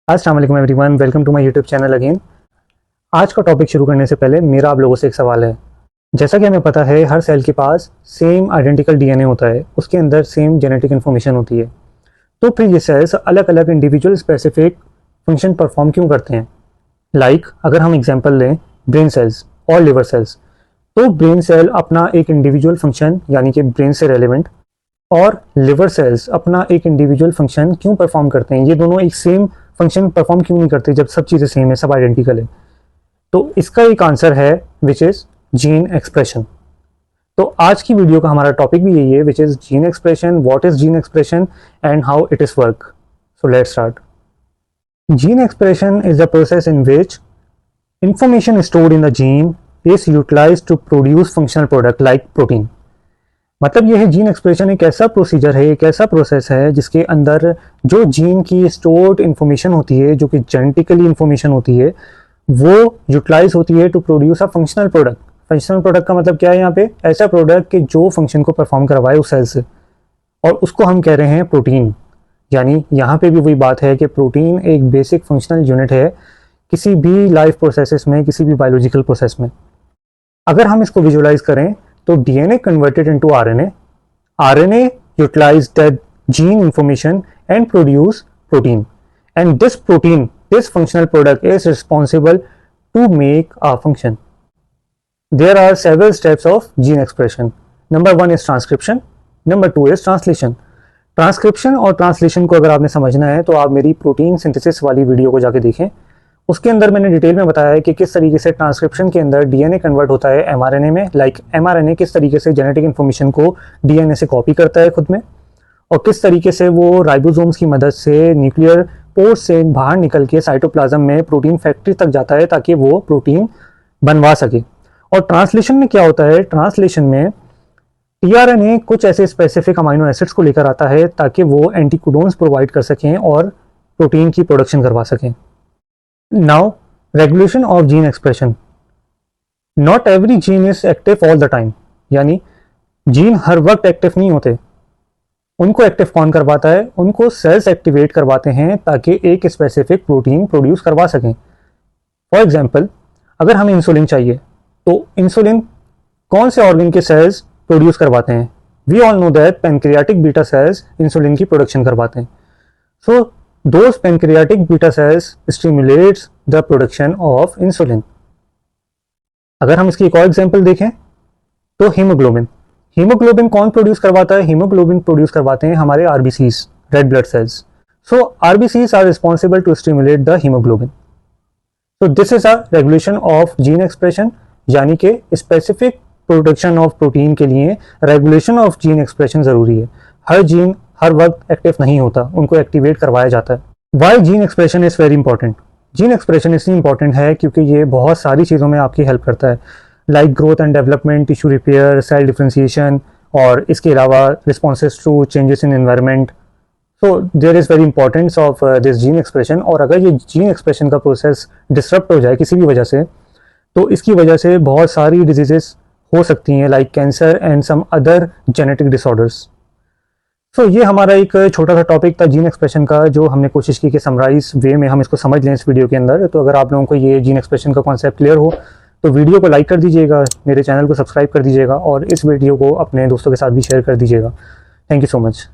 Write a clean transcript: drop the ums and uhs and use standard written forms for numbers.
अस्सलाम वालेकुम everyone, welcome to my YouTube channel again. आज का टॉपिक शुरू करने से पहले मेरा आप लोगों से एक सवाल है। जैसा कि हमें पता है हर सेल के पास सेम आइडेंटिकल डीएनए होता है, उसके अंदर सेम जेनेटिक इन्फॉर्मेशन होती है। तो फिर ये सेल्स अलग अलग इंडिविजुअल स्पेसिफिक फंक्शन परफॉर्म क्यों करते हैं? अगर हम एग्जाम्पल लें ब्रेन सेल्स और लिवर सेल्स, तो ब्रेन सेल अपना एक इंडिविजुअल फंक्शन यानी कि ब्रेन से रेलिवेंट और लिवर सेल्स अपना एक इंडिविजुअल फंक्शन क्यों परफॉर्म करते हैं? ये दोनों एक सेम फंक्शन परफॉर्म क्यों नहीं करते जब सब चीज़ें सेम है, सब आइडेंटिकल है? तो इसका एक आंसर है विच इज़ जीन एक्सप्रेशन। तो आज की वीडियो का हमारा टॉपिक भी यही है, which is gene expression, what is gene expression and how it is work. So let's start. Gene expression is the process in which information stored in the gene is utilized to produce functional product like protein। मतलब यह है gene expression एक ऐसा procedure है, एक ऐसा process है जिसके अंदर जो जीन की स्टोर्ड इंफॉर्मेशन होती है, जो कि जेनेटिकली इंफॉर्मेशन होती है, वो यूटिलाइज होती है to produce a functional product. Functional product का मतलब क्या है यहाँ पे? ऐसा प्रोडक्ट कि जो फंक्शन को परफॉर्म करवाए उस सेल से, और उसको हम कह रहे हैं प्रोटीन। यानी यहाँ पे भी वही बात है कि प्रोटीन एक बेसिक फंक्शनल यूनिट है किसी भी लाइफ प्रोसेसेस में, किसी भी बायोलॉजिकल प्रोसेस में। अगर हम इसको विजुअलाइज करें तो DNA converted into RNA, RNA utilize that gene information and produce protein, and this protein, this functional product is responsible to make a function. There are several steps of gene expression. Number 1 is transcription, number 2 is translation. Transcription और translation को अगर आपने समझना है तो आप मेरी protein synthesis वाली वीडियो को जाके देखें। उसके अंदर मैंने डिटेल में बताया है कि किस तरीके से ट्रांसक्रिप्शन के अंदर डीएनए कन्वर्ट होता है एमआरएनए में। एमआरएनए किस तरीके से जेनेटिक इन्फॉर्मेशन को डीएनए से कॉपी करता है खुद में, और किस तरीके से वो राइबोसोम्स की मदद से न्यूक्लियर पोर्ट से बाहर निकल के साइटोप्लाज्म में प्रोटीन फैक्ट्री तक जाता है ताकि वो प्रोटीन बनवा सके। और ट्रांसलेशन में क्या होता है? ट्रांसलेशन में टीआरएनए कुछ ऐसे स्पेसिफिक अमाइनो एसिड्स को लेकर आता है ताकि वो एंटीकोडोन्स प्रोवाइड कर सकें और प्रोटीन की प्रोडक्शन करवा सकें। Now regulation of gene expression. Not every gene is active all the time, यानी जीन हर वक्त एक्टिव नहीं होते। उनको एक्टिव कौन करवाता है? उनको सेल्स एक्टिवेट करवाते हैं ताकि एक स्पेसिफिक प्रोटीन प्रोड्यूस करवा सकें। फॉर एग्जाम्पल, अगर हमें इंसुलिन चाहिए तो इंसुलिन कौन से ऑर्गन के सेल्स प्रोड्यूस करवाते हैं? We all know that pancreatic beta cells insulin की प्रोडक्शन करवाते हैं। So those pancreatic beta cells stimulates the production of insulin. अगर हम इसकी एक और एग्जांपल देखें तो हीमोग्लोबिन। हीमोग्लोबिन कौन प्रोड्यूस करवाता है? हीमोग्लोबिन प्रोड्यूस करवाते हैं हमारे RBCs, red blood cells. So RBCs are responsible to stimulate the haemoglobin. So this is a regulation of gene expression, यानी कि स्पेसिफिक प्रोडक्शन ऑफ प्रोटीन के लिए रेगुलेशन ऑफ जीन एक्सप्रेशन जरूरी है। हर जीन हर वक्त एक्टिव नहीं होता, उनको एक्टिवेट करवाया जाता है। Why gene expression is very important? Gene expression इसलिए इंपॉर्टेंट है क्योंकि ये बहुत सारी चीज़ों में आपकी हेल्प करता है, like growth and development, tissue repair, cell differentiation, और इसके अलावा responses to changes in environment. So there is very importance of this gene expression. और अगर ये जीन एक्सप्रेशन का प्रोसेस डिस्टर्ब हो जाए किसी भी वजह से, तो इसकी वजह से बहुत सारी डिजीजेस हो सकती हैं, like cancer and some other genetic disorders. So ये हमारा एक छोटा सा टॉपिक था जीन एक्सप्रेशन का, जो हमने कोशिश की कि समराइज वे में हम इसको समझ लें इस वीडियो के अंदर। तो अगर आप लोगों को ये जीन एक्सप्रेशन का कॉन्सेप्ट क्लियर हो तो वीडियो को लाइक कर दीजिएगा, मेरे चैनल को सब्सक्राइब कर दीजिएगा, और इस वीडियो को अपने दोस्तों के साथ भी शेयर कर दीजिएगा। Thank you so much.